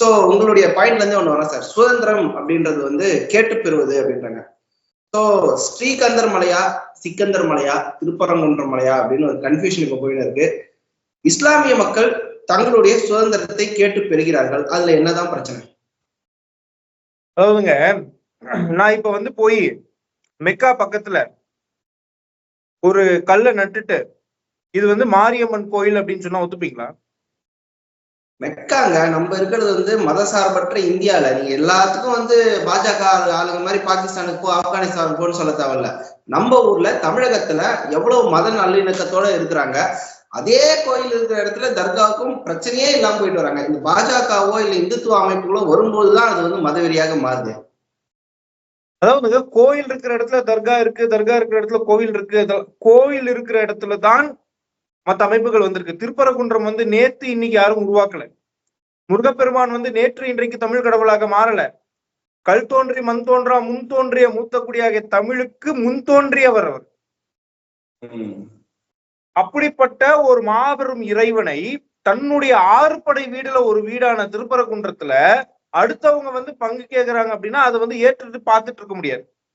So உங்களுடைய பாயிண்ட்ல இருந்து ஒண்ணு வரேன் சார். சுதந்திரம் அப்படின்றது வந்து கேட்டு பெறுவது அப்படின்றாங்க. ஸோ ஸ்ரீகந்தர் மலையா, சிக்கந்தர் மலையா, திருப்பரங்குன்ற மலையா அப்படின்னு ஒரு கன்ஃபியூஷன் இப்ப போயின்னு இருக்கு. இஸ்லாமிய மக்கள் தங்களுடைய சுதந்திரத்தை கேட்டு பெறுகிறார்கள், அதுல என்னதான் பிரச்சனை? அதாவதுங்க, நான் இப்ப வந்து போய் மெக்கா பக்கத்துல ஒரு கல்லை நட்டுட்டு இது வந்து மாரியம்மன் கோயில் அப்படின்னு சொன்னா ஒத்துப்பீங்களா? மெக்காங்க நம்ம இருக்கிறது வந்து மதசார்பற்ற இந்தியால. நீங்க எல்லாத்துக்கும் வந்து பாஜக ஆளுங்க மாதிரி பாகிஸ்தானுக்கு போ, ஆப்கானிஸ்தானுக்கு போன்னு சொல்ல தேவையில்ல. நம்ம ஊர்ல தமிழகத்துல எவ்வளவு மத நல்லிணக்கத்தோட இருக்கிறாங்க. அதே கோயில் இருக்கிற இடத்துல தர்காவுக்கும் பிரச்சனையே இல்லாம போயிட்டு வராங்க. இந்த பாஜகவோ இல்ல இந்துத்துவ அமைப்புகளோ வரும்போதுதான் அது வந்து மதவெறியாக மாறுது. அதாவது கோயில் இருக்கிற இடத்துல தர்கா இருக்கு, தர்கா இருக்கிற இடத்துல கோவில் இருக்கு. கோவில் இருக்கிற இடத்துலதான் மற்ற அமைப்புகள் வந்திருக்கு. திருப்பரங்குன்றம் வந்து நேத்து இன்னைக்கு யாரும் உருவாக்கல. முருகப்பெருமான் வந்து நேற்று இன்றைக்கு தமிழ் கடவுளாக மாறல. கல் தோன்றி மண் தோன்றா முன் தோன்றிய மூத்த குடியாகிய தமிழுக்கு முன் தோன்றியவர் அவர். அப்படிப்பட்ட ஒரு மாபெரும் இறைவனை தன்னுடைய 6 படை வீடுல ஒரு வீடான திருப்பரங்குன்றத்துல அடுத்தவங்க வந்து பங்கு கேட்கறாங்க அப்படின்னா அதை வந்து ஏற்றுட்டு பார்த்துட்டு இருக்க முடியாது.